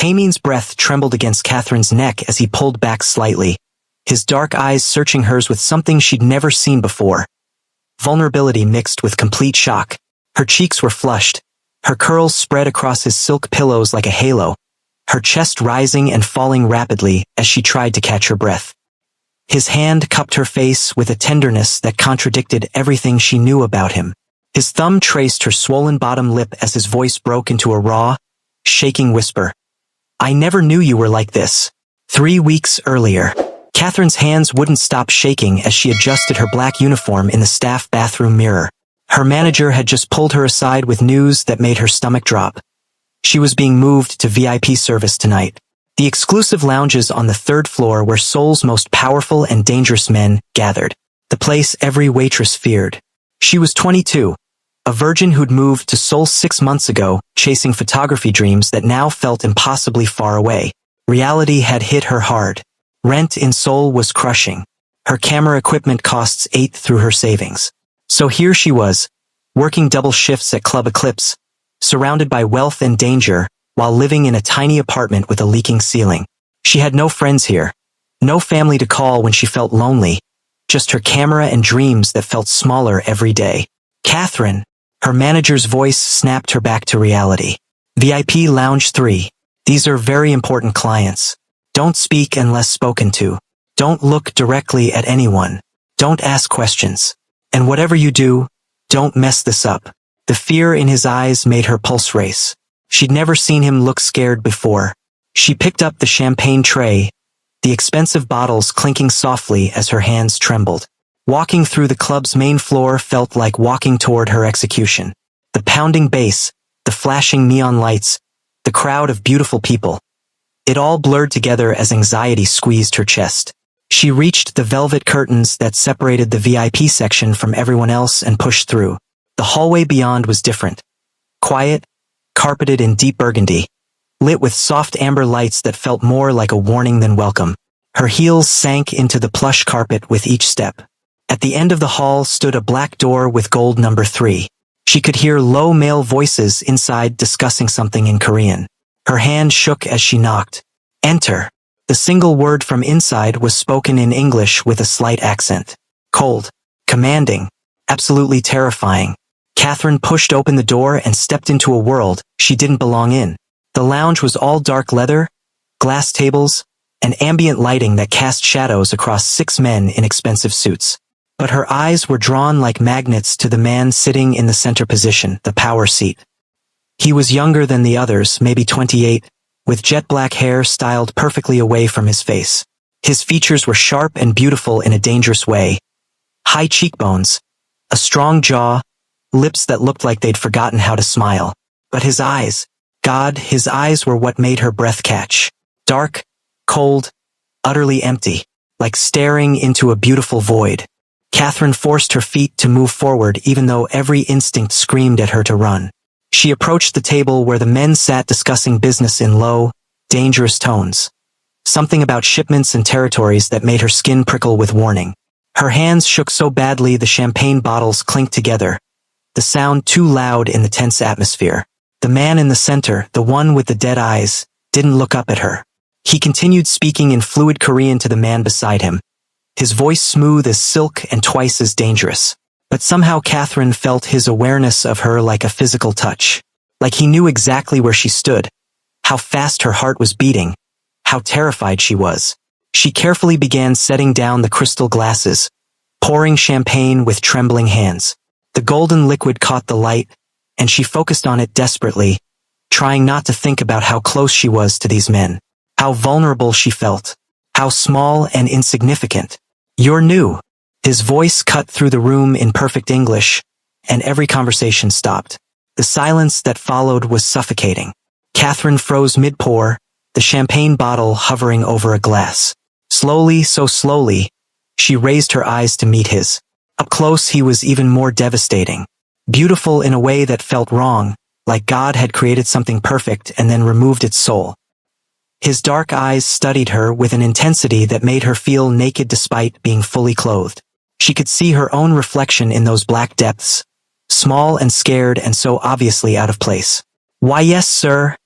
Tamin's breath trembled against Catherine's neck as he pulled back slightly, his dark eyes searching hers with something she'd never seen before. Vulnerability mixed with complete shock. Her cheeks were flushed, her curls spread across his silk pillows like a halo, her chest rising and falling rapidly as she tried to catch her breath. His hand cupped her face with a tenderness that contradicted everything she knew about him. His thumb traced her swollen bottom lip as his voice broke into a raw, shaking whisper. "I never knew you were like this." 3 weeks earlier. Catherine's hands wouldn't stop shaking as she adjusted her black uniform in the staff bathroom mirror. Her manager had just pulled her aside with news that made her stomach drop. She was being moved to VIP service tonight. The exclusive lounges on the 3rd floor where Seoul's most powerful and dangerous men gathered. The place every waitress feared. She was 22, a virgin who'd moved to Seoul 6 months ago, chasing photography dreams that now felt impossibly far away. Reality had hit her hard. Rent in Seoul was crushing. Her camera equipment costs ate through her savings. So here she was, working double shifts at Club Eclipse, surrounded by wealth and danger, while living in a tiny apartment with a leaking ceiling. She had no friends here, no family to call when she felt lonely, just her camera and dreams that felt smaller every day. "Catherine," her manager's voice snapped her back to reality. "VIP Lounge 3. These are very important clients. Don't speak unless spoken to. Don't look directly at anyone. Don't ask questions. And whatever you do, don't mess this up." The fear in his eyes made her pulse race. She'd never seen him look scared before. She picked up the champagne tray, the expensive bottles clinking softly as her hands trembled. Walking through the club's main floor felt like walking toward her execution. The pounding bass, the flashing neon lights, the crowd of beautiful people. It all blurred together as anxiety squeezed her chest. She reached the velvet curtains that separated the VIP section from everyone else and pushed through. The hallway beyond was different. Quiet, carpeted in deep burgundy, lit with soft amber lights that felt more like a warning than welcome. Her heels sank into the plush carpet with each step. At the end of the hall stood a black door with gold number 3. She could hear low male voices inside discussing something in Korean. Her hand shook as she knocked. "Enter." The single word from inside was spoken in English with a slight accent. Cold, commanding, absolutely terrifying. Catherine pushed open the door and stepped into a world she didn't belong in. The lounge was all dark leather, glass tables, and ambient lighting that cast shadows across 6 men in expensive suits. But her eyes were drawn like magnets to the man sitting in the center position, the power seat. He was younger than the others, maybe 28, with jet black hair styled perfectly away from his face. His features were sharp and beautiful in a dangerous way. High cheekbones, a strong jaw, lips that looked like they'd forgotten how to smile. But his eyes, God, his eyes were what made her breath catch. Dark, cold, utterly empty, like staring into a beautiful void. Catherine forced her feet to move forward even though every instinct screamed at her to run. She approached the table where the men sat discussing business in low, dangerous tones. Something about shipments and territories that made her skin prickle with warning. Her hands shook so badly the champagne bottles clinked together, the sound too loud in the tense atmosphere. The man in the center, the one with the dead eyes, didn't look up at her. He continued speaking in fluid Korean to the man beside him, his voice smooth as silk and twice as dangerous. But somehow Catherine felt his awareness of her like a physical touch. Like he knew exactly where she stood, how fast her heart was beating, how terrified she was. She carefully began setting down the crystal glasses, pouring champagne with trembling hands. The golden liquid caught the light, and she focused on it desperately, trying not to think about how close she was to these men, how vulnerable she felt, how small and insignificant. "You're new." His voice cut through the room in perfect English, and every conversation stopped. The silence that followed was suffocating. Catherine froze mid-pour, the champagne bottle hovering over a glass. Slowly, so slowly, she raised her eyes to meet his. Up close he was even more devastating. Beautiful in a way that felt wrong, like God had created something perfect and then removed its soul. His dark eyes studied her with an intensity that made her feel naked despite being fully clothed. She could see her own reflection in those black depths, small and scared and so obviously out of place. "Why yes, sir."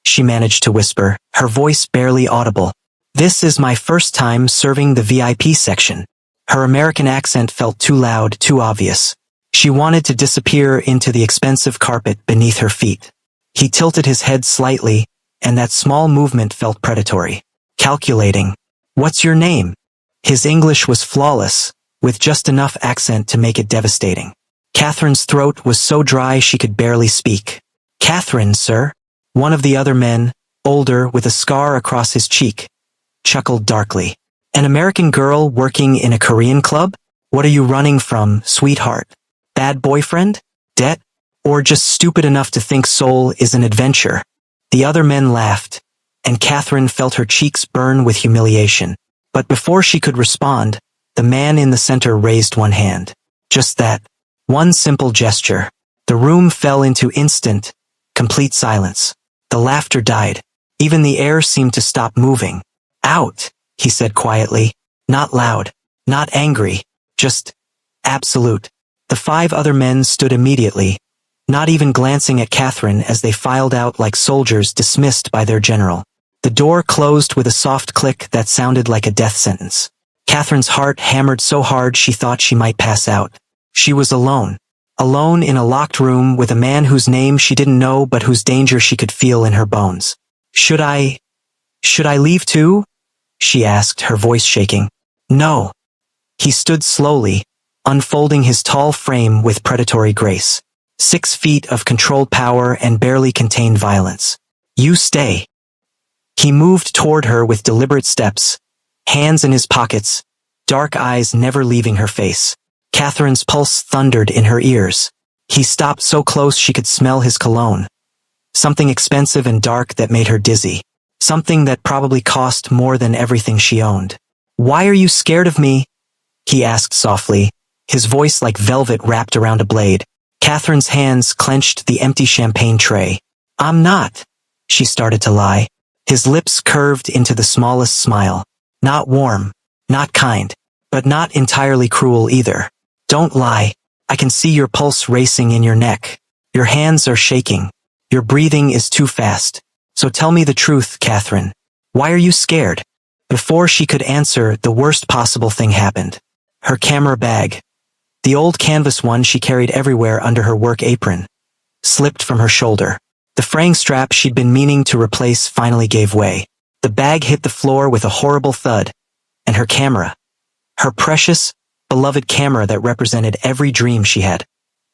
she managed to whisper, her voice barely audible. This is my first time serving the VIP section. Her American accent felt too loud, too obvious. She wanted to disappear into the expensive carpet beneath her feet. He tilted his head slightly, and that small movement felt predatory. Calculating. What's your name? His English was flawless, with just enough accent to make it devastating. Catherine's throat was so dry she could barely speak. Catherine, sir. One of the other men, older, with a scar across his cheek, chuckled darkly. An American girl working in a Korean club? What are you running from, sweetheart? Bad boyfriend? Debt? Or just stupid enough to think Seoul is an adventure? The other men laughed, and Catherine felt her cheeks burn with humiliation. But before she could respond, the man in the center raised one hand. Just that. One simple gesture. The room fell into instant, complete silence. The laughter died. Even the air seemed to stop moving. Out, he said quietly. Not loud, not angry, just absolute. The 5 other men stood immediately, not even glancing at Catherine as they filed out like soldiers dismissed by their general. The door closed with a soft click that sounded like a death sentence. Catherine's heart hammered so hard she thought she might pass out. She was alone. Alone in a locked room with a man whose name she didn't know but whose danger she could feel in her bones. Should I leave too? She asked, her voice shaking. No. He stood slowly, unfolding his tall frame with predatory grace. 6 feet of controlled power and barely contained violence. You stay. He moved toward her with deliberate steps, hands in his pockets, dark eyes never leaving her face. Catherine's pulse thundered in her ears. He stopped so close she could smell his cologne. Something expensive and dark that made her dizzy. Something that probably cost more than everything she owned. Why are you scared of me? He asked softly, his voice like velvet wrapped around a blade. Catherine's hands clenched the empty champagne tray. I'm not. She started to lie. His lips curved into the smallest smile. Not warm, not kind, but not entirely cruel either. Don't lie. I can see your pulse racing in your neck. Your hands are shaking. Your breathing is too fast. So tell me the truth, Catherine. Why are you scared? Before she could answer, the worst possible thing happened. Her camera bag, the old canvas one she carried everywhere under her work apron, slipped from her shoulder. The fraying strap she'd been meaning to replace finally gave way. The bag hit the floor with a horrible thud, and her camera, her precious, beloved camera that represented every dream she had,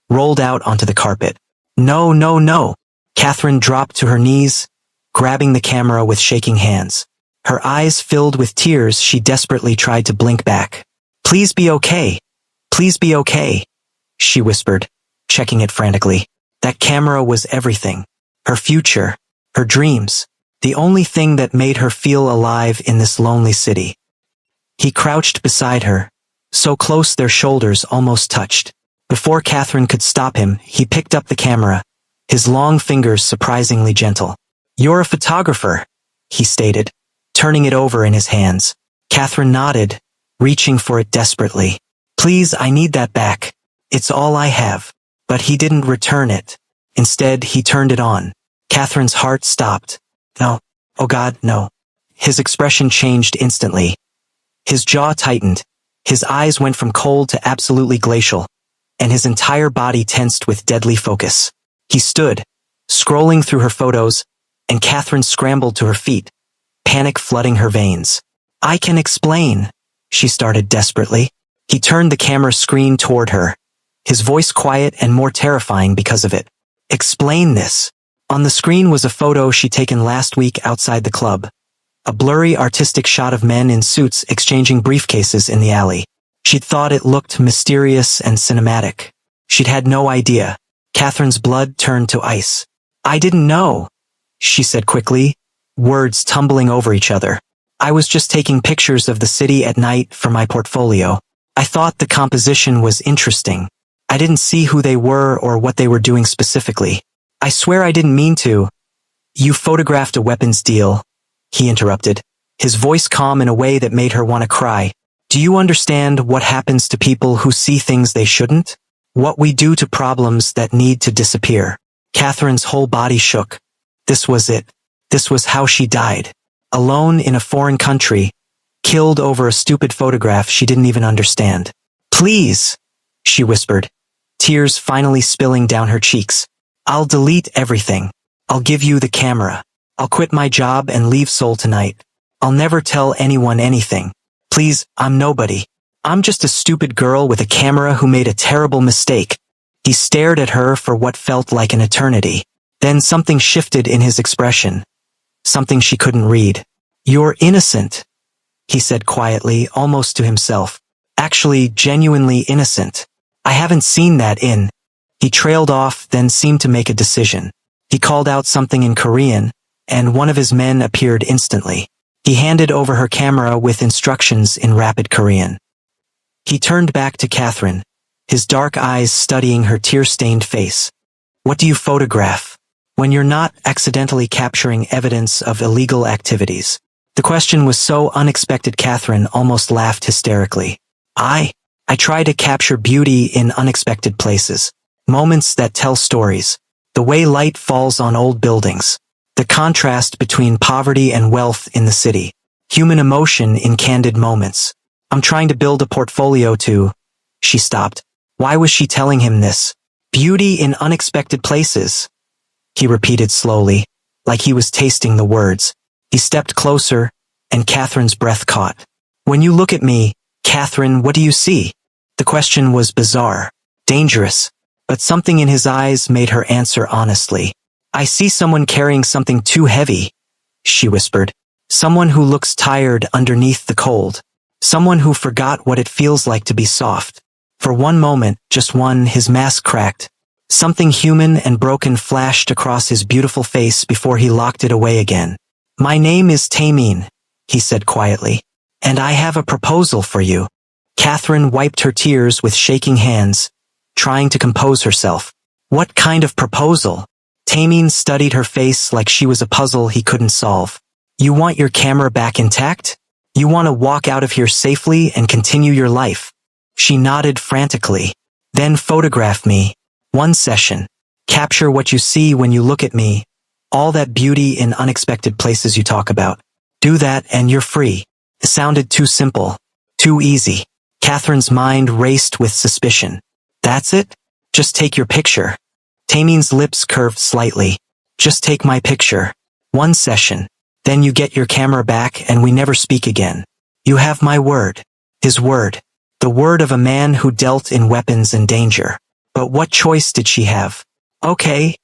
rolled out onto the carpet. No, no, no. Catherine dropped to her knees, grabbing the camera with shaking hands. Her eyes filled with tears, she desperately tried to blink back. Please be okay. Please be okay, she whispered, checking it frantically. That camera was everything. Her future, her dreams, the only thing that made her feel alive in this lonely city. He crouched beside her, so close their shoulders almost touched. Before Catherine could stop him, he picked up the camera, his long fingers surprisingly gentle. You're a photographer, he stated, turning it over in his hands. Catherine nodded, reaching for it desperately. Please, I need that back. It's all I have. But he didn't return it. Instead, he turned it on. Catherine's heart stopped. No. Oh God, no. His expression changed instantly. His jaw tightened. His eyes went from cold to absolutely glacial, and his entire body tensed with deadly focus. He stood, scrolling through her photos, and Catherine scrambled to her feet, panic flooding her veins. I can explain, she started desperately. He turned the camera screen toward her, his voice quiet and more terrifying because of it. Explain this. On the screen was a photo she'd taken last week outside the club. A blurry artistic shot of men in suits exchanging briefcases in the alley. She'd thought it looked mysterious and cinematic. She'd had no idea. Catherine's blood turned to ice. I didn't know, she said quickly, words tumbling over each other. I was just taking pictures of the city at night for my portfolio. I thought the composition was interesting. I didn't see who they were or what they were doing specifically. I swear I didn't mean to. You photographed a weapons deal, he interrupted, his voice calm in a way that made her want to cry. Do you understand what happens to people who see things they shouldn't? What we do to problems that need to disappear? Catherine's whole body shook. This was it. This was how she died. Alone in a foreign country, killed over a stupid photograph she didn't even understand. Please, she whispered, tears finally spilling down her cheeks. I'll delete everything. I'll give you the camera. I'll quit my job and leave Seoul tonight. I'll never tell anyone anything. Please, I'm nobody. I'm just a stupid girl with a camera who made a terrible mistake. He stared at her for what felt like an eternity. Then something shifted in his expression. Something she couldn't read. You're innocent, he said quietly, almost to himself. Actually, genuinely innocent. I haven't seen that in. He trailed off, then seemed to make a decision. He called out something in Korean, and one of his men appeared instantly. He handed over her camera with instructions in rapid Korean. He turned back to Catherine, his dark eyes studying her tear-stained face. What do you photograph? When you're not accidentally capturing evidence of illegal activities. The question was so unexpected Catherine almost laughed hysterically. I try to capture beauty in unexpected places. Moments that tell stories. The way light falls on old buildings. The contrast between poverty and wealth in the city. Human emotion in candid moments. I'm trying to build a portfolio to... She stopped. Why was she telling him this? Beauty in unexpected places. He repeated slowly, like he was tasting the words. He stepped closer, and Catherine's breath caught. When you look at me, Catherine, what do you see? The question was bizarre, dangerous, but something in his eyes made her answer honestly. I see someone carrying something too heavy, she whispered. Someone who looks tired underneath the cold. Someone who forgot what it feels like to be soft. For one moment, just one, his mask cracked. Something human and broken flashed across his beautiful face before he locked it away again. My name is Taemin, he said quietly, and I have a proposal for you. Catherine wiped her tears with shaking hands, trying to compose herself. What kind of proposal? Taemin studied her face like she was a puzzle he couldn't solve. You want your camera back intact? You want to walk out of here safely and continue your life? She nodded frantically. Then photograph me. One session. Capture what you see when you look at me. All that beauty in unexpected places you talk about. Do that and you're free. It sounded too simple. Too easy. Catherine's mind raced with suspicion. That's it? Just take your picture. Taemin's lips curved slightly. Just take my picture. One session. Then you get your camera back and we never speak again. You have my word. His word. The word of a man who dealt in weapons and danger. But what choice did she have? Okay,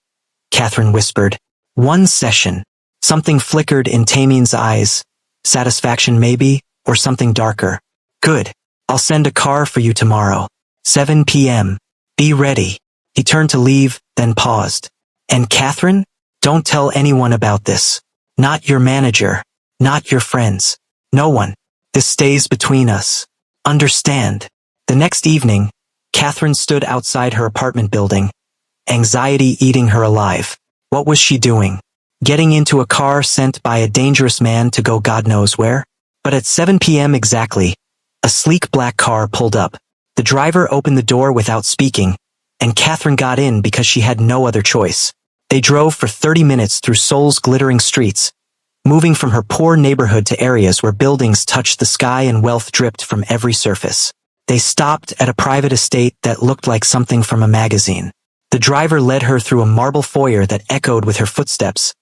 Catherine whispered. One session. Something flickered in Taemin's eyes. Satisfaction maybe, or something darker. Good. I'll send a car for you tomorrow. 7 p.m. Be ready. He turned to leave, then paused. And Catherine? Don't tell anyone about this. Not your manager. Not your friends. No one. This stays between us. Understand. The next evening, Catherine stood outside her apartment building, anxiety eating her alive. What was she doing? Getting into a car sent by a dangerous man to go God knows where? But at 7 p.m. exactly, a sleek black car pulled up. The driver opened the door without speaking, and Catherine got in because she had no other choice. They drove for 30 minutes through Seoul's glittering streets, moving from her poor neighborhood to areas where buildings touched the sky and wealth dripped from every surface. They stopped at a private estate that looked like something from a magazine. The driver led her through a marble foyer that echoed with her footsteps,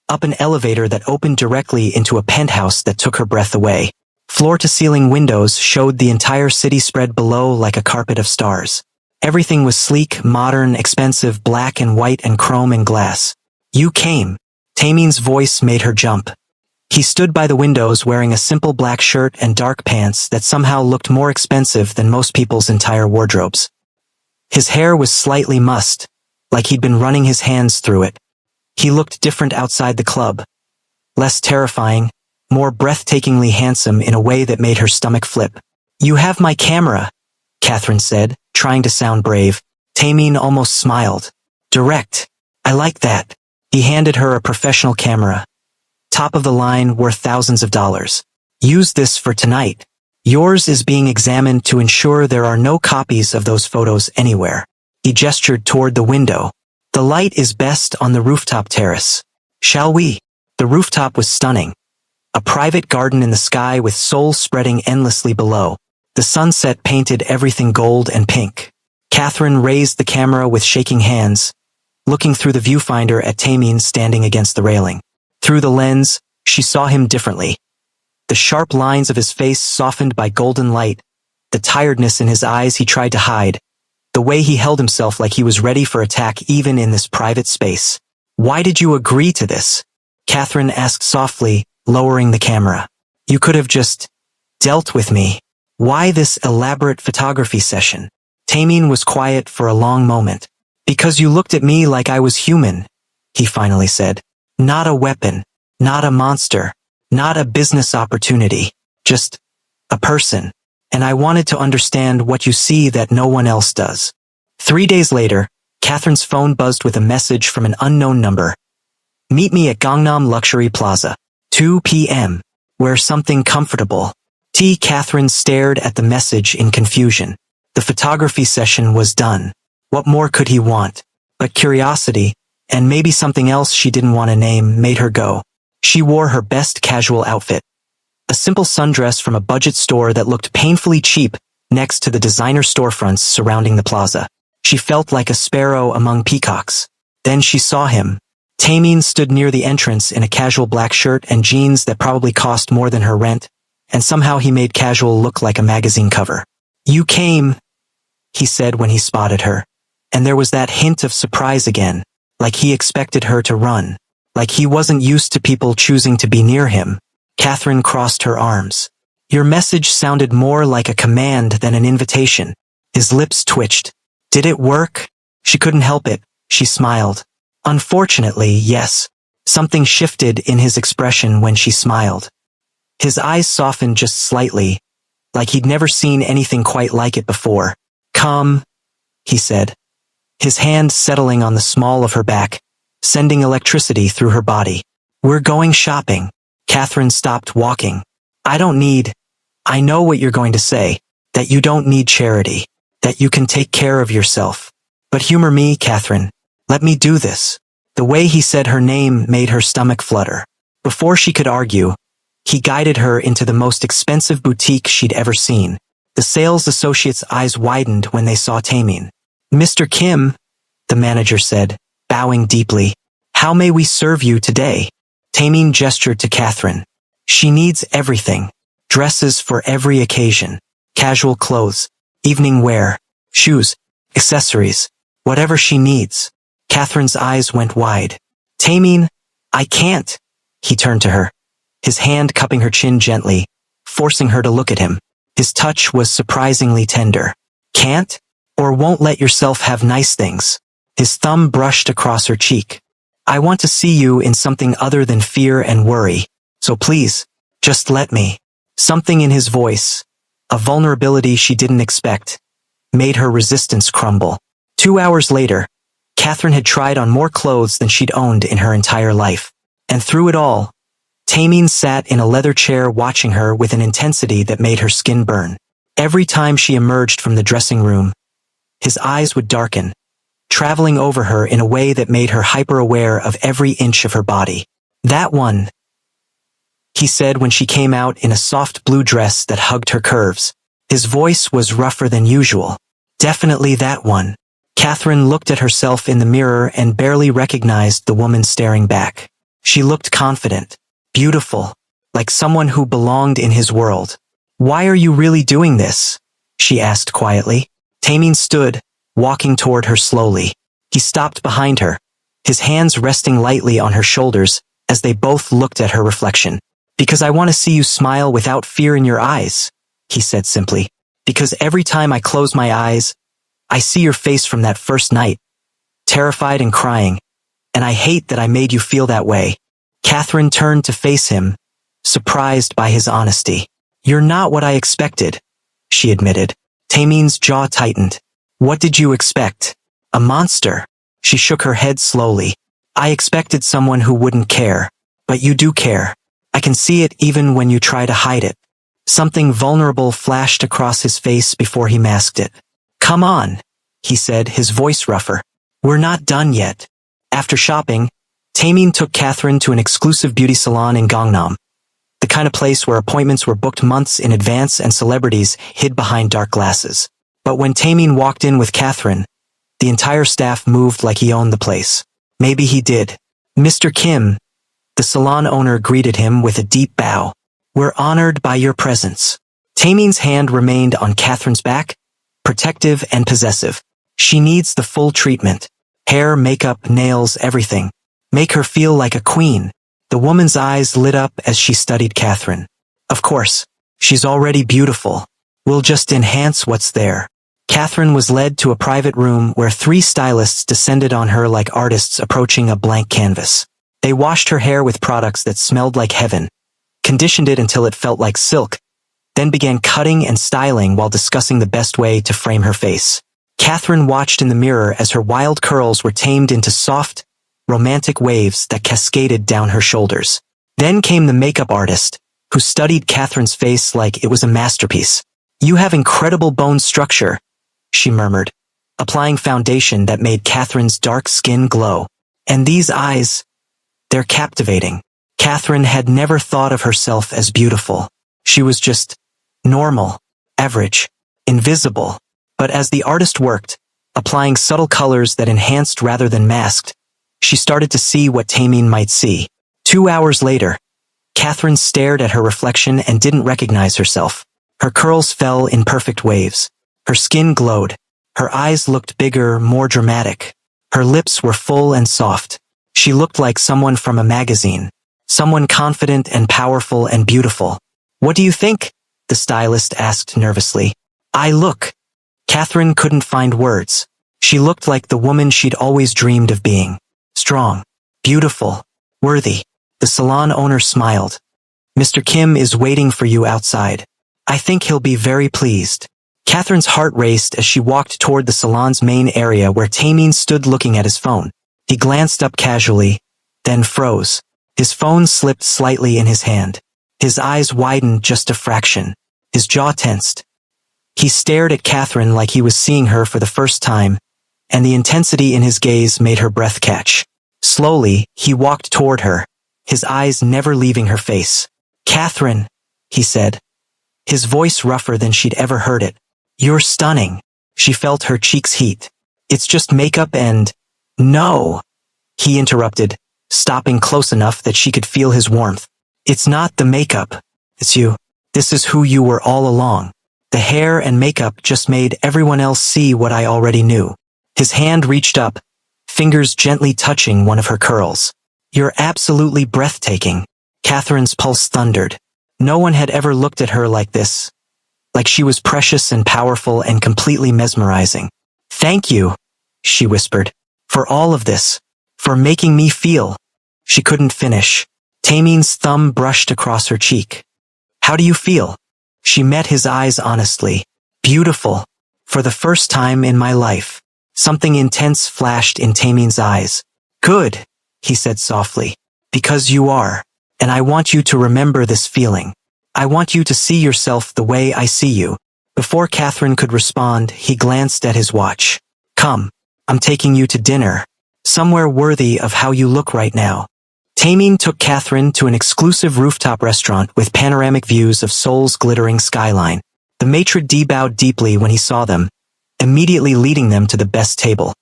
up an elevator that opened directly into a penthouse that took her breath away. Floor-to-ceiling windows showed the entire city spread below like a carpet of stars. Everything was sleek, modern, expensive, black and white and chrome and glass. You came. Taemin's voice made her jump. He stood by the windows wearing a simple black shirt and dark pants that somehow looked more expensive than most people's entire wardrobes. His hair was slightly mussed, like he'd been running his hands through it. He looked different outside the club. Less terrifying, more breathtakingly handsome in a way that made her stomach flip. You have my camera, Catherine said, trying to sound brave. Taemin almost smiled. Direct. I like that. He handed her a professional camera. Top of the line, worth thousands of dollars. Use this for tonight. Yours is being examined to ensure there are no copies of those photos anywhere. He gestured toward the window. The light is best on the rooftop terrace. Shall we? The rooftop was stunning. A private garden in the sky with souls spreading endlessly below. The sunset painted everything gold and pink. Catherine raised the camera with shaking hands, looking through the viewfinder at Tameen standing against the railing. Through the lens, she saw him differently. The sharp lines of his face softened by golden light, the tiredness in his eyes he tried to hide, the way he held himself like he was ready for attack even in this private space. "Why did you agree to this?" Catherine asked softly, lowering the camera. "You could have just dealt with me. Why this elaborate photography session?" Tameen was quiet for a long moment. "Because you looked at me like I was human," he finally said. "Not a weapon, not a monster, not a business opportunity, just a person. And I wanted to understand what you see that no one else does." 3 days later, Catherine's phone buzzed with a message from an unknown number. "Meet me at Gangnam Luxury Plaza. 2 p.m. Wear something comfortable." Catherine stared at the message in confusion. The photography session was done. What more could he want? But curiosity, and maybe something else she didn't want to name, made her go. She wore her best casual outfit. A simple sundress from a budget store that looked painfully cheap next to the designer storefronts surrounding the plaza. She felt like a sparrow among peacocks. Then she saw him. Tameen stood near the entrance in a casual black shirt and jeans that probably cost more than her rent, and somehow he made casual look like a magazine cover. "You came," he said when he spotted her. And there was that hint of surprise again, like he expected her to run, like he wasn't used to people choosing to be near him. Catherine crossed her arms. "Your message sounded more like a command than an invitation." His lips twitched. "Did it work?" She couldn't help it. She smiled. "Unfortunately, yes." Something shifted in his expression when she smiled. His eyes softened just slightly, like he'd never seen anything quite like it before. "Come," he said, his hand settling on the small of her back, sending electricity through her body. "We're going shopping." Catherine stopped walking. I know what you're going to say, that you don't need charity, that you can take care of yourself. But humor me, Catherine. Let me do this." The way he said her name made her stomach flutter. Before she could argue, he guided her into the most expensive boutique she'd ever seen. The sales associate's eyes widened when they saw Tameen. "Mr. Kim," the manager said, bowing deeply. "How may we serve you today?" Tameen gestured to Catherine. "She needs everything. Dresses for every occasion. Casual clothes, evening wear, shoes, accessories, whatever she needs." Catherine's eyes went wide. "Tameen, I can't." He turned to her, his hand cupping her chin gently, forcing her to look at him. His touch was surprisingly tender. "Can't? Or won't let yourself have nice things?" His thumb brushed across her cheek. "I want to see you in something other than fear and worry. So please, just let me." Something in his voice, a vulnerability she didn't expect, made her resistance crumble. 2 hours later, Catherine had tried on more clothes than she'd owned in her entire life. And through it all, Tameen sat in a leather chair watching her with an intensity that made her skin burn. Every time she emerged from the dressing room, his eyes would darken, traveling over her in a way that made her hyper-aware of every inch of her body. "That one," he said when she came out in a soft blue dress that hugged her curves. His voice was rougher than usual. "Definitely that one." Catherine looked at herself in the mirror and barely recognized the woman staring back. She looked confident, beautiful, like someone who belonged in his world. "Why are you really doing this?" she asked quietly. Tameen stood, walking toward her slowly. He stopped behind her, his hands resting lightly on her shoulders as they both looked at her reflection. "Because I want to see you smile without fear in your eyes," he said simply. "Because every time I close my eyes, I see your face from that first night, terrified and crying, and I hate that I made you feel that way." Catherine turned to face him, surprised by his honesty. "You're not what I expected," she admitted. Tameen's jaw tightened. "What did you expect? A monster?" She shook her head slowly. "I expected someone who wouldn't care. But you do care. I can see it even when you try to hide it." Something vulnerable flashed across his face before he masked it. "Come on," he said, his voice rougher. "We're not done yet. After shopping, Taemin took Catherine to an exclusive beauty salon in Gangnam, the kind of place where appointments were booked months in advance and celebrities hid behind dark glasses. But when Taemin walked in with Catherine, the entire staff moved like he owned the place. Maybe he did. Mr. Kim, the salon owner greeted him with a deep bow. We're honored by your presence. Taemin's hand remained on Catherine's back, protective and possessive. She needs the full treatment. Hair, makeup, nails, everything. Make her feel like a queen. The woman's eyes lit up as she studied Catherine. Of course, she's already beautiful. We'll just enhance what's there. Catherine was led to a private room where 3 stylists descended on her like artists approaching a blank canvas. They washed her hair with products that smelled like heaven, conditioned it until it felt like silk, then began cutting and styling while discussing the best way to frame her face. Catherine watched in the mirror as her wild curls were tamed into soft, romantic waves that cascaded down her shoulders. Then came the makeup artist, who studied Catherine's face like it was a masterpiece. You have incredible bone structure, she murmured, applying foundation that made Catherine's dark skin glow. And these eyes, they're captivating. Catherine had never thought of herself as beautiful. She was just normal, average, invisible. But as the artist worked, applying subtle colors that enhanced rather than masked, she started to see what Taemin might see. 2 hours later, Catherine stared at her reflection and didn't recognize herself. Her curls fell in perfect waves. Her skin glowed. Her eyes looked bigger, more dramatic. Her lips were full and soft. She looked like someone from a magazine. Someone confident and powerful and beautiful. What do you think? The stylist asked nervously. I look. Catherine couldn't find words. She looked like the woman she'd always dreamed of being. Strong, beautiful, worthy. The salon owner smiled. Mr. Kim is waiting for you outside. I think he'll be very pleased. Catherine's heart raced as she walked toward the salon's main area where Taemin stood looking at his phone. He glanced up casually, then froze. His phone slipped slightly in his hand. His eyes widened just a fraction. His jaw tensed. He stared at Catherine like he was seeing her for the first time, and the intensity in his gaze made her breath catch. Slowly, he walked toward her, his eyes never leaving her face. Catherine, he said, his voice rougher than she'd ever heard it. You're stunning. She felt her cheeks heat. It's just makeup and... No, he interrupted, stopping close enough that she could feel his warmth. It's not the makeup. It's you. This is who you were all along. The hair and makeup just made everyone else see what I already knew. His hand reached up, fingers gently touching one of her curls. You're absolutely breathtaking. Catherine's pulse thundered. No one had ever looked at her like this. Like she was precious and powerful and completely mesmerizing. Thank you, she whispered, for all of this, for making me feel. She couldn't finish. Taemin's thumb brushed across her cheek. How do you feel? She met his eyes honestly. Beautiful. For the first time in my life. Something intense flashed in Taemin's eyes. Good, he said softly. Because you are. And I want you to remember this feeling. I want you to see yourself the way I see you. Before Catherine could respond, he glanced at his watch. Come, I'm taking you to dinner. Somewhere worthy of how you look right now. Taemin took Catherine to an exclusive rooftop restaurant with panoramic views of Seoul's glittering skyline. The maitre d' bowed deeply when he saw them, immediately leading them to the best table.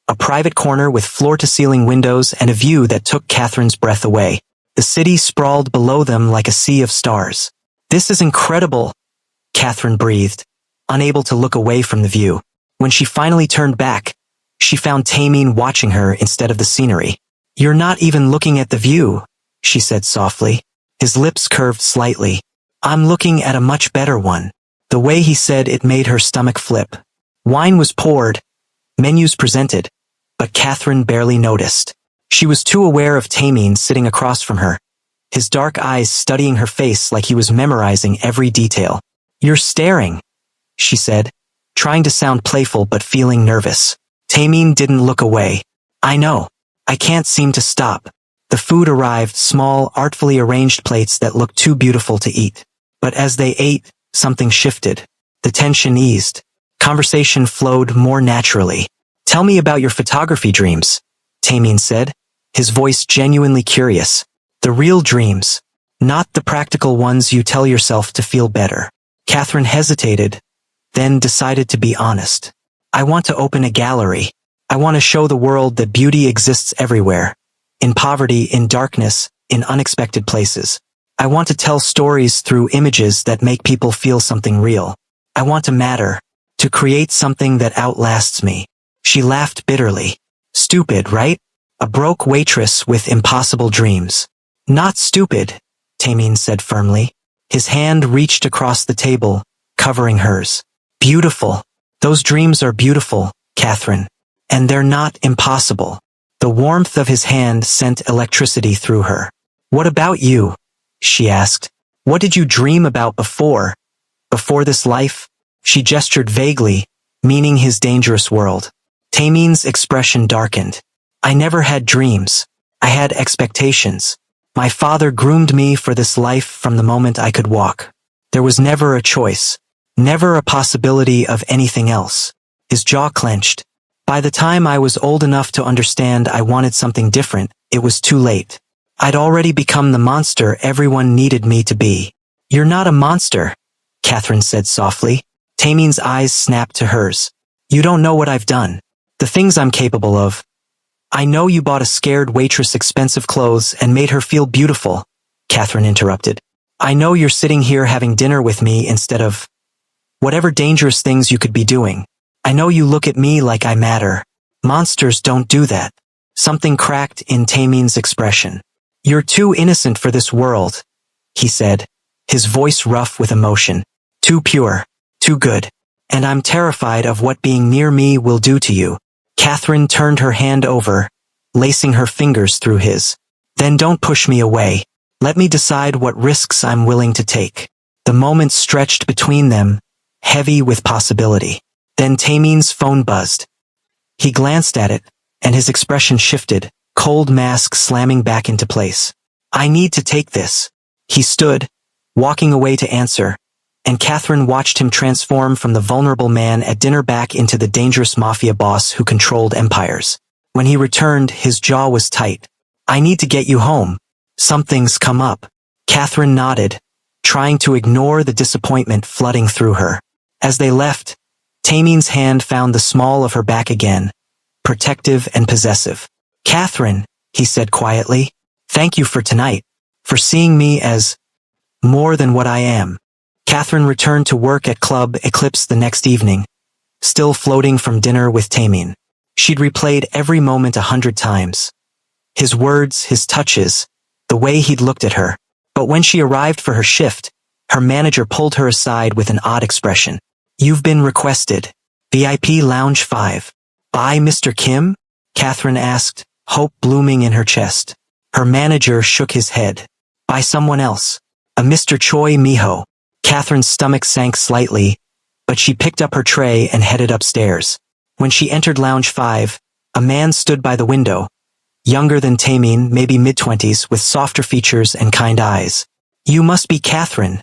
A private corner with floor-to-ceiling windows and a view that took Catherine's breath away. The city sprawled below them like a sea of stars. This is incredible, Catherine breathed, unable to look away from the view. When she finally turned back, she found Taemin watching her instead of the scenery. You're not even looking at the view, she said softly. His lips curved slightly. I'm looking at a much better one. The way he said it made her stomach flip. Wine was poured, menus presented, but Catherine barely noticed. She was too aware of Taemin sitting across from her, his dark eyes studying her face like he was memorizing every detail. You're staring, she said, trying to sound playful but feeling nervous. Taemin didn't look away. I know. I can't seem to stop. The food arrived, small, artfully arranged plates that looked too beautiful to eat. But as they ate, something shifted. The tension eased. Conversation flowed more naturally. Tell me about your photography dreams, Taemin said, his voice genuinely curious. The real dreams, not the practical ones you tell yourself to feel better. Catherine hesitated, then decided to be honest. I want to open a gallery. I want to show the world that beauty exists everywhere. In poverty, in darkness, in unexpected places. I want to tell stories through images that make people feel something real. I want to matter, to create something that outlasts me. She laughed bitterly. Stupid, right? A broke waitress with impossible dreams. Not stupid, Tamin said firmly. His hand reached across the table, covering hers. Beautiful. Those dreams are beautiful, Catherine. And they're not impossible. The warmth of his hand sent electricity through her. What about you? She asked. What did you dream about before? Before this life? She gestured vaguely, meaning his dangerous world. Tamin's expression darkened. I never had dreams. I had expectations. My father groomed me for this life from the moment I could walk. There was never a choice. Never a possibility of anything else. His jaw clenched. By the time I was old enough to understand I wanted something different, it was too late. I'd already become the monster everyone needed me to be. You're not a monster, Catherine said softly. Tamin's eyes snapped to hers. You don't know what I've done. The things I'm capable of. I know you bought a scared waitress expensive clothes and made her feel beautiful, Catherine interrupted. I know you're sitting here having dinner with me instead of whatever dangerous things you could be doing. I know you look at me like I matter. Monsters don't do that. Something cracked in Tamin's expression. You're too innocent for this world, he said, his voice rough with emotion. Too pure, too good. And I'm terrified of what being near me will do to you. Catherine turned her hand over, lacing her fingers through his. Then don't push me away. Let me decide what risks I'm willing to take. The moment stretched between them, heavy with possibility. Then Tamin's phone buzzed. He glanced at it, and his expression shifted, cold mask slamming back into place. I need to take this. He stood, walking away to answer, and Catherine watched him transform from the vulnerable man at dinner back into the dangerous mafia boss who controlled empires. When he returned, his jaw was tight. I need to get you home. Something's come up. Catherine nodded, trying to ignore the disappointment flooding through her. As they left, Tamin's hand found the small of her back again, protective and possessive. Catherine, he said quietly, thank you for tonight, for seeing me as more than what I am. Catherine returned to work at Club Eclipse the next evening, still floating from dinner with Tamin. She'd replayed every moment 100 times. His words, his touches, the way he'd looked at her. But when she arrived for her shift, her manager pulled her aside with an odd expression. You've been requested. VIP Lounge 5. By Mr. Kim? Catherine asked, hope blooming in her chest. Her manager shook his head. By someone else. A Mr. Choi Miho. Catherine's stomach sank slightly, but she picked up her tray and headed upstairs. When she entered Lounge 5, a man stood by the window, younger than Tamin, maybe mid-20s, with softer features and kind eyes. You must be Catherine,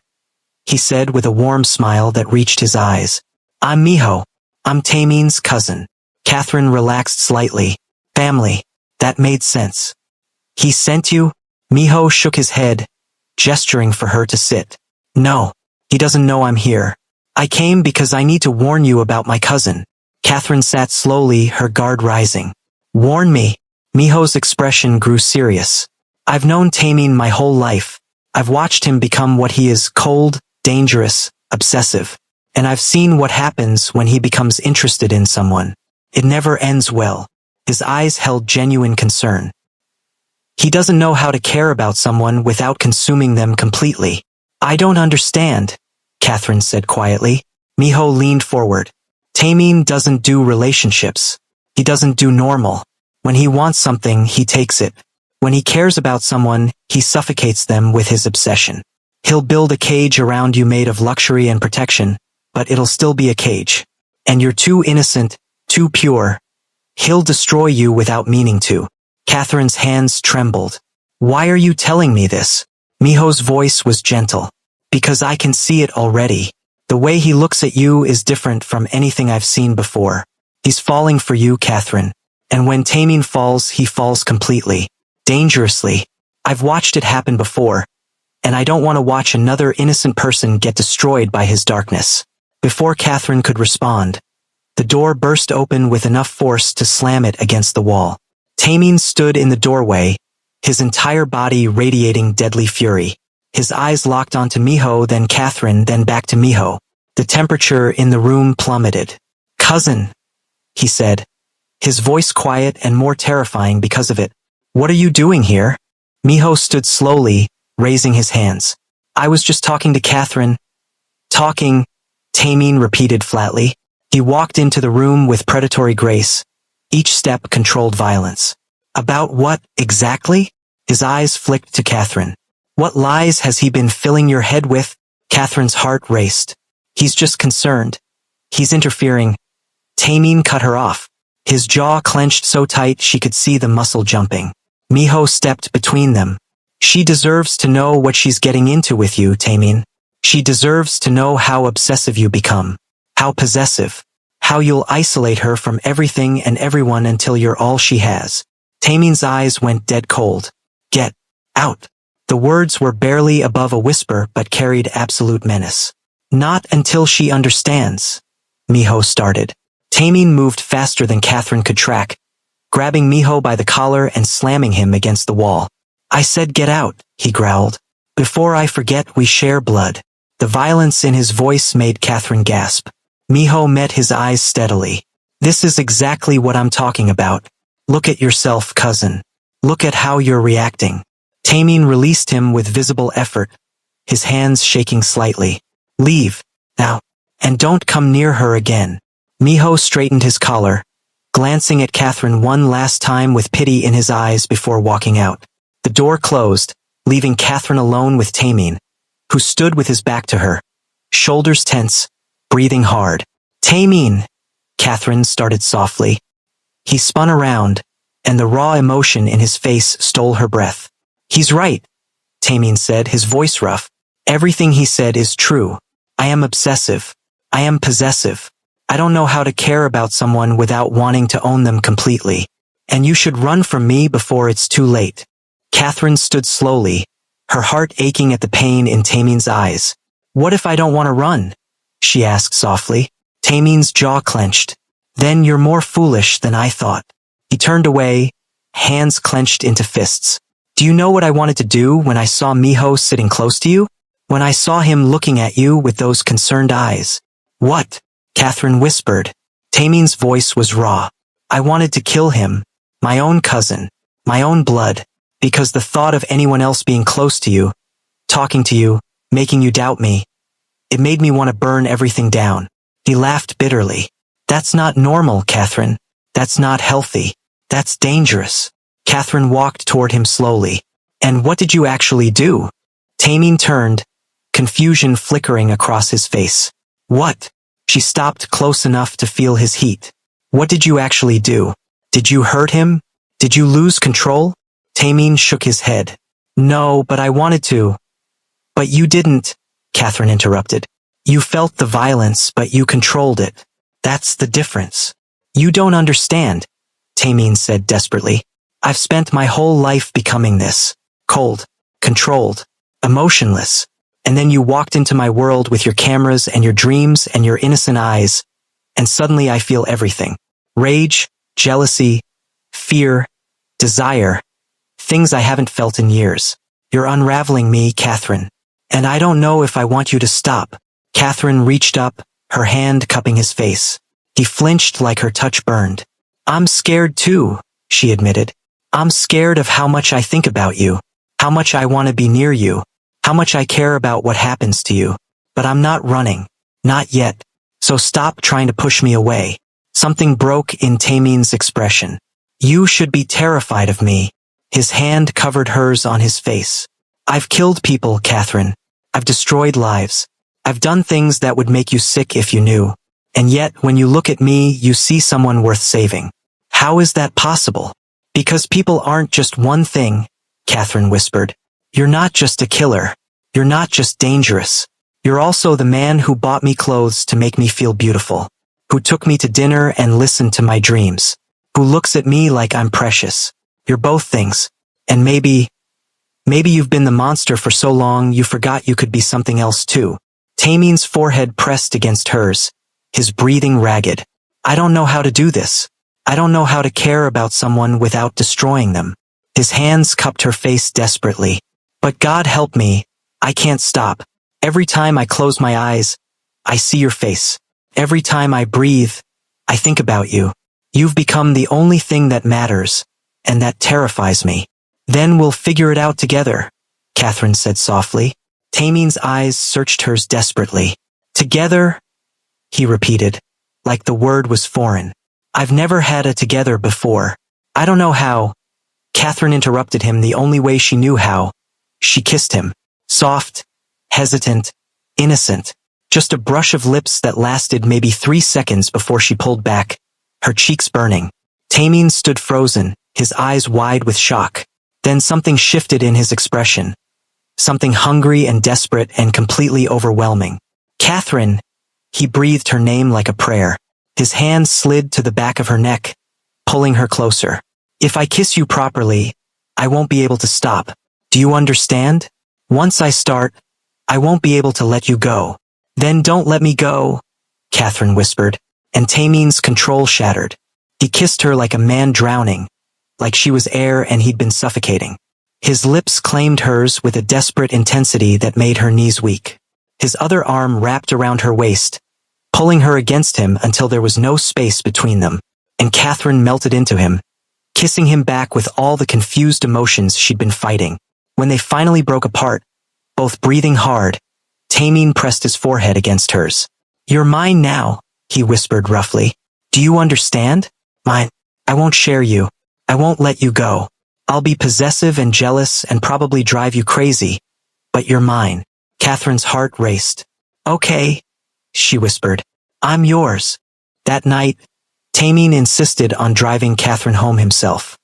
he said with a warm smile that reached his eyes. I'm Miho. I'm Tamin's cousin. Catherine relaxed slightly. Family. That made sense. He sent you? Miho shook his head, gesturing for her to sit. No, he doesn't know I'm here. I came because I need to warn you about my cousin. Catherine sat slowly, her guard rising. Warn me. Miho's expression grew serious. I've known Tamin my whole life. I've watched him become what he is, cold, dangerous, obsessive. And I've seen what happens when he becomes interested in someone. It never ends well. His eyes held genuine concern. He doesn't know how to care about someone without consuming them completely. I don't understand, Catherine said quietly. Miho leaned forward. Tamin doesn't do relationships. He doesn't do normal. When he wants something, he takes it. When he cares about someone, he suffocates them with his obsession. He'll build a cage around you made of luxury and protection, but it'll still be a cage. And you're too innocent, too pure. He'll destroy you without meaning to. Catherine's hands trembled. Why are you telling me this? Miho's voice was gentle. Because I can see it already. The way he looks at you is different from anything I've seen before. He's falling for you, Catherine. And when Tamin falls, he falls completely. dangerously. I've watched it happen before, and I don't want to watch another innocent person get destroyed by his darkness. Before Catherine could respond, the door burst open with enough force to slam it against the wall. Tamim stood in the doorway, his entire body radiating deadly fury. His eyes locked onto Miho, then Catherine, then back to Miho. The temperature in the room plummeted. "Cousin," he said, his voice quiet and more terrifying because of it. "What are you doing here?" Miho stood slowly, raising his hands. "I was just talking to Catherine." "Talking," Tamim repeated flatly. He walked into the room with predatory grace. Each step controlled violence. "About what, exactly?" His eyes flicked to Catherine. "What lies has he been filling your head with?" Catherine's heart raced. "He's just concerned. He's interfering." Tamim cut her off. His jaw clenched so tight she could see the muscle jumping. Miho stepped between them. "She deserves to know what she's getting into with you, Tamim. She deserves to know how obsessive you become, how possessive, how you'll isolate her from everything and everyone until you're all she has." Tamim's eyes went dead cold. "Get out." The words were barely above a whisper but carried absolute menace. "Not until she understands," Miho started. Tamim moved faster than Catherine could track, grabbing Miho by the collar and slamming him against the wall. "I said get out," he growled. "Before I forget, we share blood." The violence in his voice made Catherine gasp. Miho met his eyes steadily. "This is exactly what I'm talking about. Look at yourself, cousin. Look at how you're reacting." Tamim released him with visible effort, his hands shaking slightly. "Leave, now, and don't come near her again." Miho straightened his collar, glancing at Catherine one last time with pity in his eyes before walking out. The door closed, leaving Catherine alone with Tamim, who stood with his back to her, shoulders tense, breathing hard. "Tamim," Catherine started softly. He spun around, and the raw emotion in his face stole her breath. "He's right," Tamim said, his voice rough. "Everything he said is true. I am obsessive. I am possessive. I don't know how to care about someone without wanting to own them completely. And you should run from me before it's too late." Catherine stood slowly, her heart aching at the pain in Tamim's eyes. "What if I don't want to run?" she asked softly. Tamim's jaw clenched. "Then you're more foolish than I thought." He turned away, hands clenched into fists. "Do you know what I wanted to do when I saw Miho sitting close to you? When I saw him looking at you with those concerned eyes?" "What?" Catherine whispered. Tamim's voice was raw. "I wanted to kill him, my own cousin, my own blood, because the thought of anyone else being close to you, talking to you, making you doubt me, it made me want to burn everything down." He laughed bitterly. "That's not normal, Catherine. That's not healthy. That's dangerous." Catherine walked toward him slowly. "And what did you actually do?" Tamim turned, confusion flickering across his face. "What?" She stopped close enough to feel his heat. "What did you actually do? Did you hurt him? Did you lose control?" Tamim shook his head. "No, but I wanted to." "But you didn't," Catherine interrupted. "You felt the violence, but you controlled it. That's the difference." "You don't understand," Tamim said desperately. "I've spent my whole life becoming this. Cold, controlled, emotionless. And then you walked into my world with your cameras and your dreams and your innocent eyes, and suddenly I feel everything. Rage, jealousy, fear, desire. Things I haven't felt in years. You're unraveling me, Catherine. And I don't know if I want you to stop." Catherine reached up, her hand cupping his face. He flinched like her touch burned. "I'm scared too," she admitted. "I'm scared of how much I think about you, how much I want to be near you, how much I care about what happens to you. But I'm not running. Not yet. So stop trying to push me away." Something broke in Tamim's expression. "You should be terrified of me." His hand covered hers on his face. "I've killed people, Catherine. I've destroyed lives. I've done things that would make you sick if you knew. And yet, when you look at me, you see someone worth saving. How is that possible?" "Because people aren't just one thing," Catherine whispered. "You're not just a killer. You're not just dangerous. You're also the man who bought me clothes to make me feel beautiful, who took me to dinner and listened to my dreams, who looks at me like I'm precious. You're both things. And maybe you've been the monster for so long you forgot you could be something else too. Tamin's forehead pressed against hers, his breathing ragged. I don't know how to do this. I don't know how to care about someone without destroying them. His hands cupped her face desperately. But God help me, I can't stop. Every time I close my eyes, I see your face. Every time I breathe, I think about you. You've become the only thing that matters, and that terrifies me. Then we'll figure it out together, Catherine said softly. Tamin's eyes searched hers desperately. Together, he repeated, like the word was foreign. I've never had a together before. I don't know how. Catherine interrupted him the only way she knew how. She kissed him. Soft, hesitant, innocent. Just a brush of lips that lasted maybe 3 seconds before she pulled back, her cheeks burning. Tamin stood frozen, his eyes wide with shock. Then something shifted in his expression. Something hungry and desperate and completely overwhelming. Catherine, he breathed her name like a prayer. His hand slid to the back of her neck, pulling her closer. If I kiss you properly, I won't be able to stop. Do you understand? Once I start, I won't be able to let you go. Then don't let me go, Catherine whispered, and Tamin's control shattered. He kissed her like a man drowning, like she was air and he'd been suffocating. His lips claimed hers with a desperate intensity that made her knees weak. His other arm wrapped around her waist, pulling her against him until there was no space between them, and Catherine melted into him, kissing him back with all the confused emotions she'd been fighting. When they finally broke apart, both breathing hard, Tamin pressed his forehead against hers. You're mine now, he whispered roughly. Do you understand? Mine. I won't share you. I won't let you go. I'll be possessive and jealous and probably drive you crazy. But you're mine. Catherine's heart raced. Okay, she whispered. I'm yours. That night, Tamin insisted on driving Catherine home himself.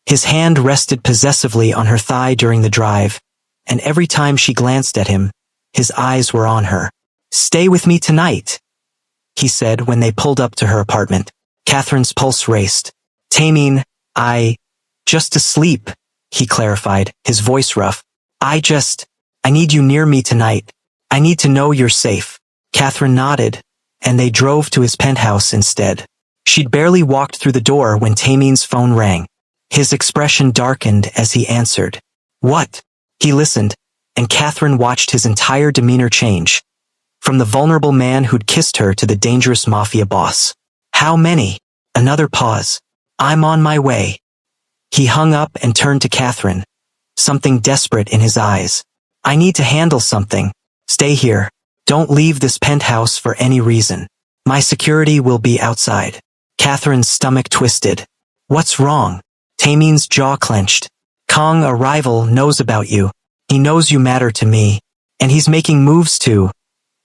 His hand rested possessively on her thigh during the drive, and every time she glanced at him, his eyes were on her. Stay with me tonight, he said when they pulled up to her apartment. Catherine's pulse raced. Tamin, just to sleep, he clarified, his voice rough. I need you near me tonight. I need to know you're safe. Catherine nodded, and they drove to his penthouse instead. She'd barely walked through the door when Tamin's phone rang. His expression darkened as he answered. What? He listened, and Catherine watched his entire demeanor change. From the vulnerable man who'd kissed her to the dangerous mafia boss. How many? Another pause. I'm on my way. He hung up and turned to Catherine, something desperate in his eyes. I need to handle something. Stay here. Don't leave this penthouse for any reason. My security will be outside. Catherine's stomach twisted. What's wrong? Tamin's jaw clenched. Kong, a rival, knows about you. He knows you matter to me, and he's making moves too.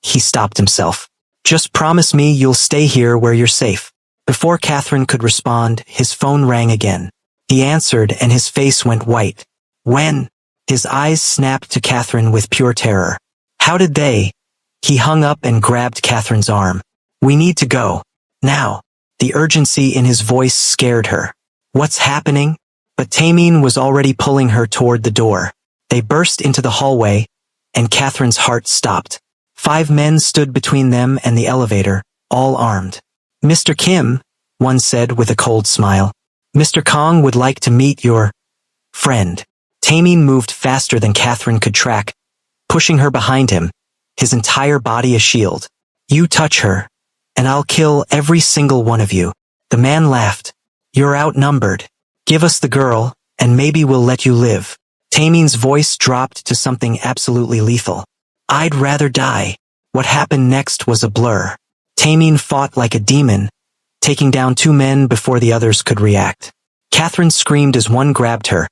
He stopped himself. Just promise me you'll stay here where you're safe. Before Catherine could respond, his phone rang again. He answered and his face went white. When? His eyes snapped to Catherine with pure terror. How did they? He hung up and grabbed Catherine's arm. We need to go. Now. The urgency in his voice scared her. What's happening? But Tamin was already pulling her toward the door. They burst into the hallway, and Catherine's heart stopped. 5 men stood between them and the elevator, all armed. Mr. Kim, one said with a cold smile. Mr. Kong would like to meet your friend. Tamin moved faster than Catherine could track, pushing her behind him, his entire body a shield. You touch her, and I'll kill every single one of you. The man laughed. You're outnumbered. Give us the girl, and maybe we'll let you live. Tamin's voice dropped to something absolutely lethal. I'd rather die. What happened next was a blur. Tamin fought like a demon, taking down 2 men before the others could react. Catherine screamed as one grabbed her,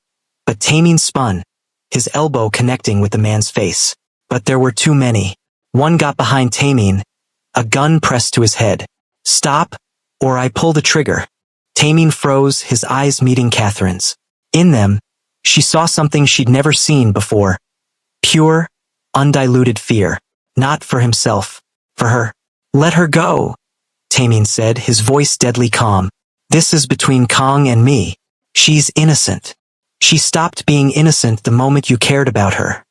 but Tamin spun, his elbow connecting with the man's face. But there were too many. One got behind Tamin, a gun pressed to his head. Stop, or I pull the trigger. Tamin froze, his eyes meeting Catherine's. In them, she saw something she'd never seen before. Pure, undiluted fear. Not for himself, for her. Let her go, Tamin said, his voice deadly calm. This is between Kong and me. She's innocent. She stopped being innocent the moment you cared about her,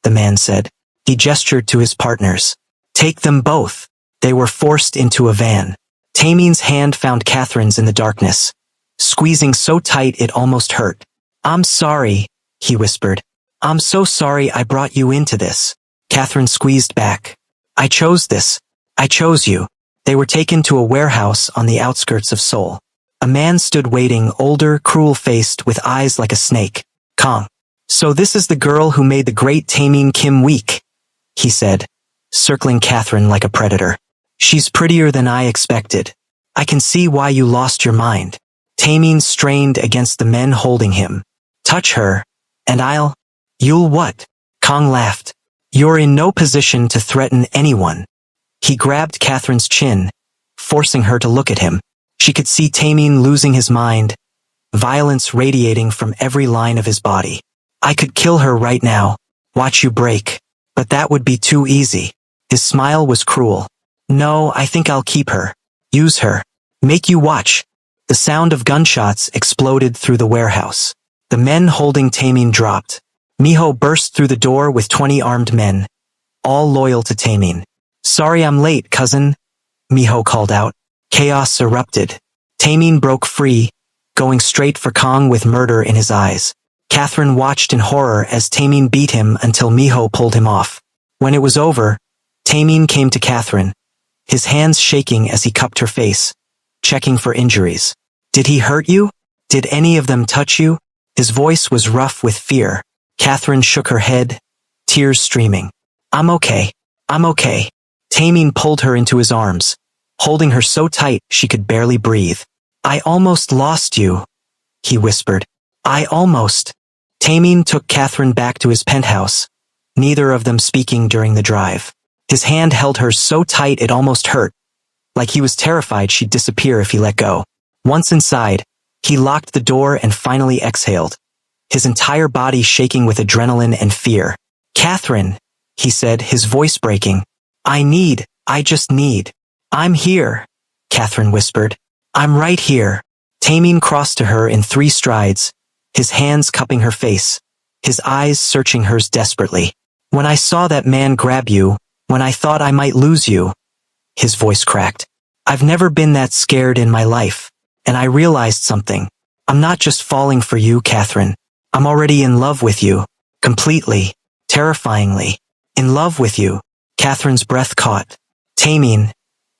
the man said. He gestured to his partners. Take them both. They were forced into a van. Tamin's hand found Catherine's in the darkness, squeezing so tight it almost hurt. I'm sorry, he whispered. I'm so sorry I brought you into this. Catherine squeezed back. I chose this. I chose you. They were taken to a warehouse on the outskirts of Seoul. A man stood waiting, older, cruel-faced, with eyes like a snake. Kong. So this is the girl who made the great Taemin Kim weak, he said, circling Catherine like a predator. She's prettier than I expected. I can see why you lost your mind. Taemin strained against the men holding him. Touch her, and you'll what? Kong laughed. You're in no position to threaten anyone. He grabbed Catherine's chin, forcing her to look at him. She could see Taemin losing his mind, violence radiating from every line of his body. I could kill her right now, watch you break, but that would be too easy. His smile was cruel. No, I think I'll keep her. Use her. Make you watch. The sound of gunshots exploded through the warehouse. The men holding Taemin dropped. Miho burst through the door with 20 armed men, all loyal to Taemin. Sorry I'm late, cousin, Miho called out. Chaos erupted. Taemin broke free, going straight for Kong with murder in his eyes. Catherine watched in horror as Taemin beat him until Miho pulled him off. When it was over, Taemin came to Catherine, his hands shaking as he cupped her face, checking for injuries. Did he hurt you? Did any of them touch you? His voice was rough with fear. Catherine shook her head, tears streaming. I'm okay. I'm okay. Taemin pulled her into his arms, holding her so tight she could barely breathe. I almost lost you, he whispered. I almost. Taemin took Catherine back to his penthouse, neither of them speaking during the drive. His hand held hers so tight it almost hurt, like he was terrified she'd disappear if he let go. Once inside, he locked the door and finally exhaled, his entire body shaking with adrenaline and fear. Catherine, he said, his voice breaking. I just need. I'm here, Catherine whispered. I'm right here. Taemin crossed to her in 3 strides, his hands cupping her face, his eyes searching hers desperately. When I saw that man grab you, when I thought I might lose you, his voice cracked. I've never been that scared in my life, and I realized something. I'm not just falling for you, Catherine. I'm already in love with you, completely, terrifyingly, in love with you. Catherine's breath caught. Taemin,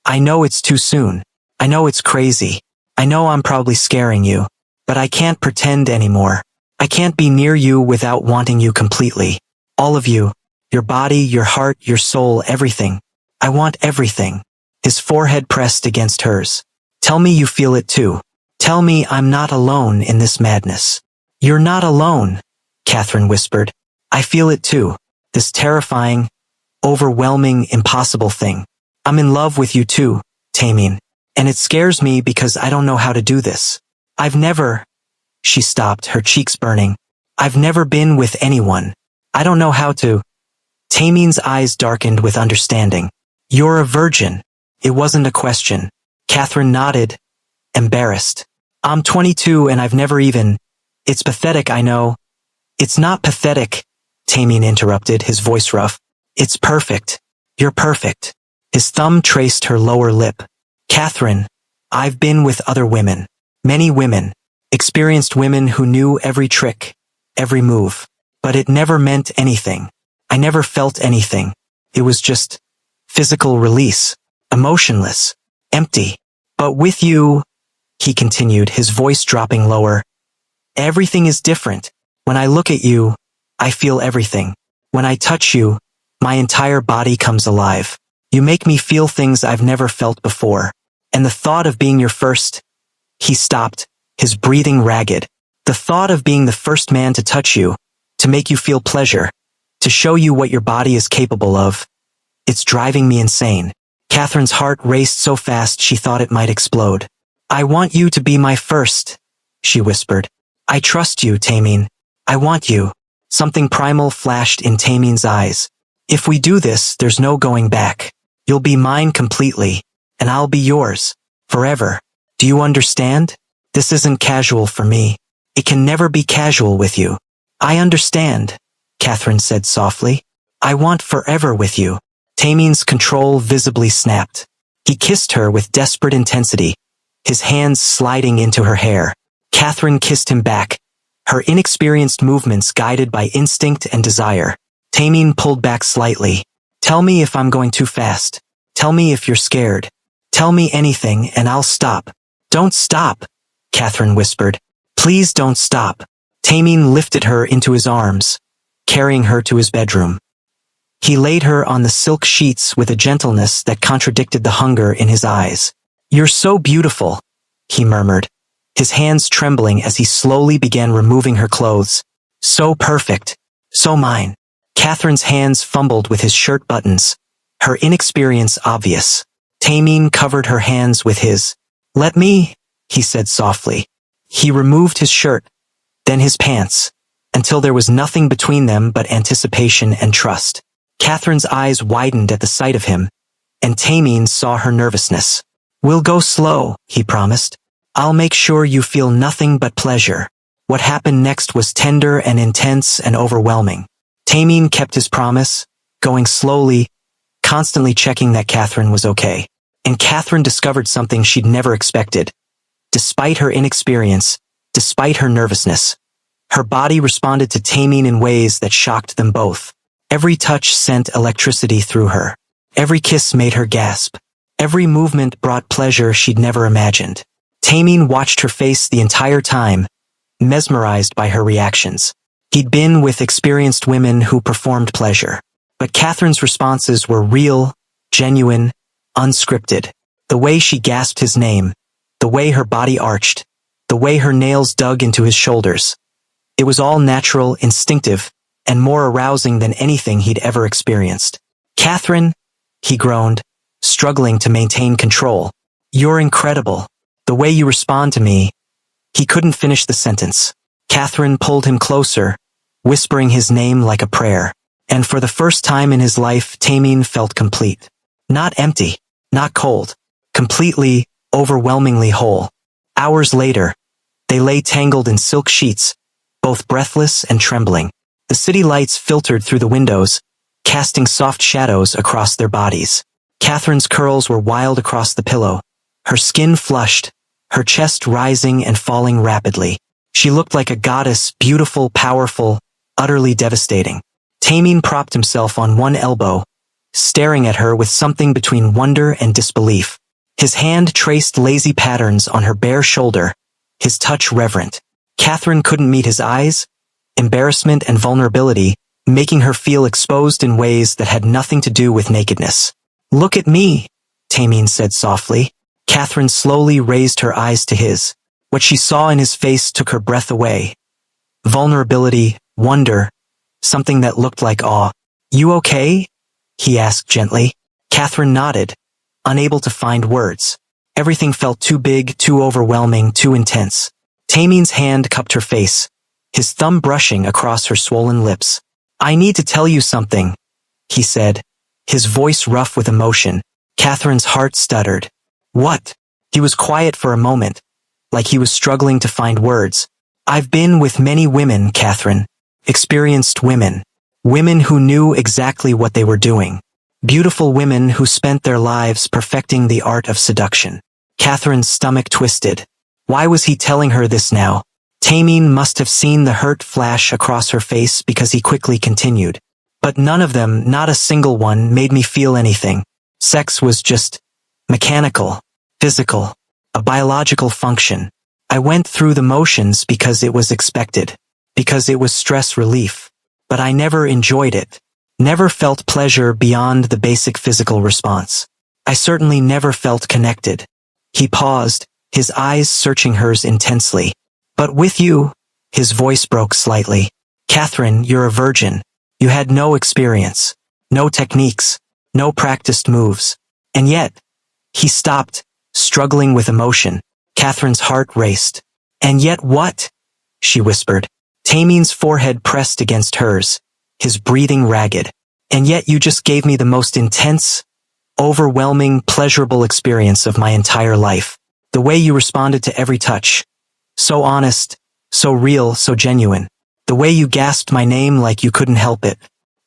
I know it's too soon. I know it's crazy. I know I'm probably scaring you, but I can't pretend anymore. I can't be near you without wanting you completely. All of you, your body, your heart, your soul, everything. I want everything. His forehead pressed against hers. Tell me you feel it too. Tell me I'm not alone in this madness. You're not alone, Catherine whispered. I feel it too. This terrifying, overwhelming, impossible thing. I'm in love with you too, Taemin. And it scares me because I don't know how to do this. I've never. She stopped, her cheeks burning. I've never been with anyone. I don't know how to. Taemin's eyes darkened with understanding. You're a virgin. It wasn't a question. Catherine nodded, embarrassed. I'm 22 and I've never even. It's pathetic, I know. It's not pathetic, Taemin interrupted, his voice rough. It's perfect. You're perfect. His thumb traced her lower lip. Catherine, I've been with other women. Many women. Experienced women who knew every trick, every move. But it never meant anything. I never felt anything. It was just physical release, emotionless, empty. But with you, he continued, his voice dropping lower, everything is different. When I look at you, I feel everything. When I touch you, my entire body comes alive. You make me feel things I've never felt before. And the thought of being your first. He stopped, his breathing ragged. The thought of being the first man to touch you, to make you feel pleasure, to show you what your body is capable of. It's driving me insane. Catherine's heart raced so fast she thought it might explode. I want you to be my first, she whispered. I trust you, Taemin. I want you. Something primal flashed in Taemin's eyes. If we do this, there's no going back. You'll be mine completely, and I'll be yours, forever. Do you understand? This isn't casual for me. It can never be casual with you. I understand, Catherine said softly. I want forever with you. Tamin's control visibly snapped. He kissed her with desperate intensity, his hands sliding into her hair. Catherine kissed him back, her inexperienced movements guided by instinct and desire. Tamin pulled back slightly. Tell me if I'm going too fast. Tell me if you're scared. Tell me anything and I'll stop. Don't stop, Catherine whispered. Please don't stop. Tamin lifted her into his arms, carrying her to his bedroom. He laid her on the silk sheets with a gentleness that contradicted the hunger in his eyes. You're so beautiful, he murmured, his hands trembling as he slowly began removing her clothes. So perfect, so mine. Catherine's hands fumbled with his shirt buttons, her inexperience obvious. Tamin covered her hands with his. Let me, he said softly. He removed his shirt, then his pants, until there was nothing between them but anticipation and trust. Catherine's eyes widened at the sight of him, and Tamin saw her nervousness. We'll go slow, he promised. I'll make sure you feel nothing but pleasure. What happened next was tender and intense and overwhelming. Tamin kept his promise, going slowly, constantly checking that Catherine was okay. And Catherine discovered something she'd never expected. Despite her inexperience, despite her nervousness, her body responded to Tamin in ways that shocked them both. Every touch sent electricity through her. Every kiss made her gasp. Every movement brought pleasure she'd never imagined. Tamin watched her face the entire time, mesmerized by her reactions. He'd been with experienced women who performed pleasure. But Catherine's responses were real, genuine, unscripted. The way she gasped his name, the way her body arched, the way her nails dug into his shoulders. It was all natural, instinctive, and more arousing than anything he'd ever experienced. Catherine, he groaned, struggling to maintain control. You're incredible. The way you respond to me. He couldn't finish the sentence. Catherine pulled him closer, whispering his name like a prayer. And for the first time in his life, Tamin felt complete. Not empty, not cold. Completely, overwhelmingly whole. Hours later, they lay tangled in silk sheets, both breathless and trembling. The city lights filtered through the windows, casting soft shadows across their bodies. Catherine's curls were wild across the pillow, her skin flushed, her chest rising and falling rapidly. She looked like a goddess, beautiful, powerful, utterly devastating. Tamin propped himself on one elbow, staring at her with something between wonder and disbelief. His hand traced lazy patterns on her bare shoulder, his touch reverent. Catherine couldn't meet his eyes, embarrassment and vulnerability, making her feel exposed in ways that had nothing to do with nakedness. Look at me, Tamin said softly. Catherine slowly raised her eyes to his. What she saw in his face took her breath away. Vulnerability, wonder, something that looked like awe. You okay? He asked gently. Catherine nodded, unable to find words. Everything felt too big, too overwhelming, too intense. Tamin's hand cupped her face, his thumb brushing across her swollen lips. I need to tell you something, he said, his voice rough with emotion. Catherine's heart stuttered. What? He was quiet for a moment, like he was struggling to find words. I've been with many women, Catherine. Experienced women. Women who knew exactly what they were doing. Beautiful women who spent their lives perfecting the art of seduction. Catherine's stomach twisted. Why was he telling her this now? Tamin must have seen the hurt flash across her face because he quickly continued. But none of them, not a single one, made me feel anything. Sex was just mechanical, physical, a biological function. I went through the motions because it was expected, because it was stress relief. But I never enjoyed it. Never felt pleasure beyond the basic physical response. I certainly never felt connected. He paused, his eyes searching hers intensely. But with you, his voice broke slightly. Catherine, you're a virgin. You had no experience, no techniques, no practiced moves. And yet, he stopped, struggling with emotion. Catherine's heart raced. And yet what? She whispered. Tamin's forehead pressed against hers, his breathing ragged. And yet you just gave me the most intense, overwhelming, pleasurable experience of my entire life. The way you responded to every touch. So honest, So real, so genuine. The way you gasped my name like you couldn't help it.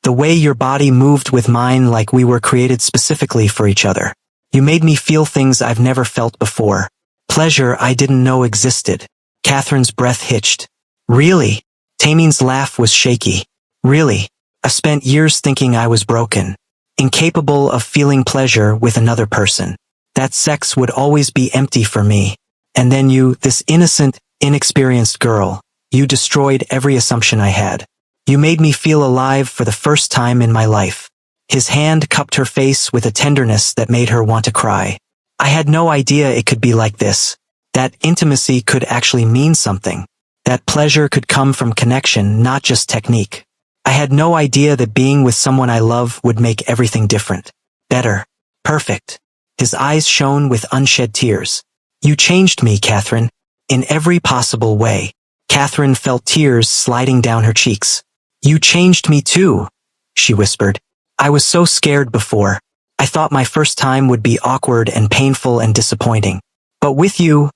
The way your body moved with mine like we were created specifically for each other. You made me feel things I've never felt before. Pleasure I didn't know existed. Catherine's breath hitched. Really? Tamin's laugh was shaky. Really? I spent years thinking I was broken. Incapable of feeling pleasure with another person. That sex would always be empty for me. And then you, this innocent, inexperienced girl, you destroyed every assumption I had. You made me feel alive for the first time in my life. His hand cupped her face with a tenderness that made her want to cry. I had no idea it could be like this. That intimacy could actually mean something. That pleasure could come from connection, not just technique. I had no idea that being with someone I love would make everything different. Better. Perfect. His eyes shone with unshed tears. You changed me, Catherine. In every possible way. Catherine felt tears sliding down her cheeks. You changed me too, she whispered. I was so scared before. I thought my first time would be awkward and painful and disappointing. But with you,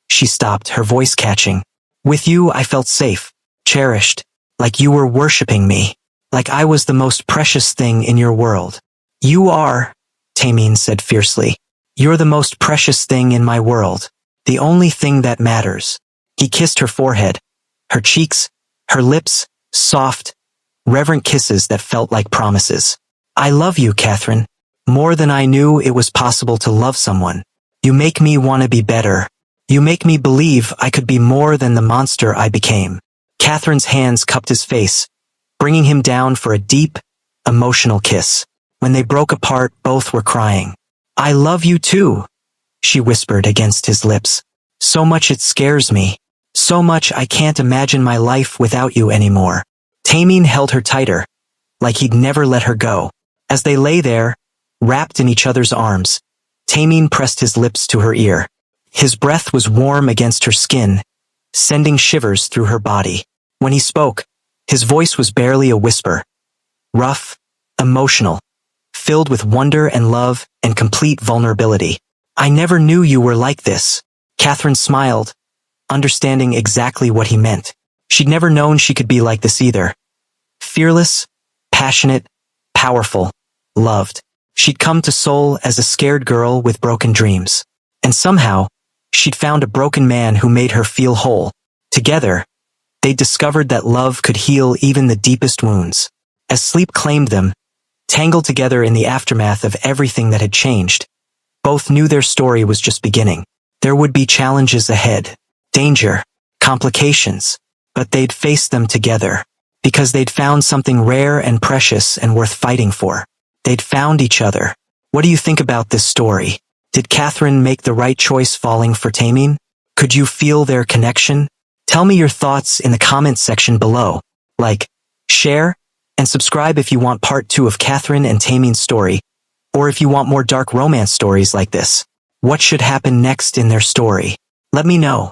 she stopped, her voice catching. With you, I felt safe, cherished, like you were worshipping me, like I was the most precious thing in your world. You are, Tamin said fiercely. You're the most precious thing in my world, the only thing that matters. He kissed her forehead, her cheeks, her lips, soft, reverent kisses that felt like promises. I love you, Catherine, more than I knew it was possible to love someone. You make me want to be better. You make me believe I could be more than the monster I became. Catherine's hands cupped his face, bringing him down for a deep, emotional kiss. When they broke apart, both were crying. I love you too, she whispered against his lips. So much it scares me. So much I can't imagine my life without you anymore. Tamin held her tighter, like he'd never let her go. As they lay there, wrapped in each other's arms, Tamin pressed his lips to her ear. His breath was warm against her skin, sending shivers through her body. When he spoke, his voice was barely a whisper. Rough, emotional, filled with wonder and love and complete vulnerability. I never knew you were like this. Catherine smiled, understanding exactly what he meant. She'd never known she could be like this either. Fearless, passionate, powerful, loved. She'd come to Seoul as a scared girl with broken dreams. And somehow, she'd found a broken man who made her feel whole. Together, they discovered that love could heal even the deepest wounds. As sleep claimed them, tangled together in the aftermath of everything that had changed, both knew their story was just beginning. There would be challenges ahead, danger, complications, but they'd face them together, because they'd found something rare and precious and worth fighting for. They'd found each other. What do you think about this story? Did Catherine make the right choice falling for Tamin? Could you feel their connection? Tell me your thoughts in the comments section below. Like, share, and subscribe if you want part 2 of Catherine and Tamin's story, or if you want more dark romance stories like this. What should happen next in their story? Let me know.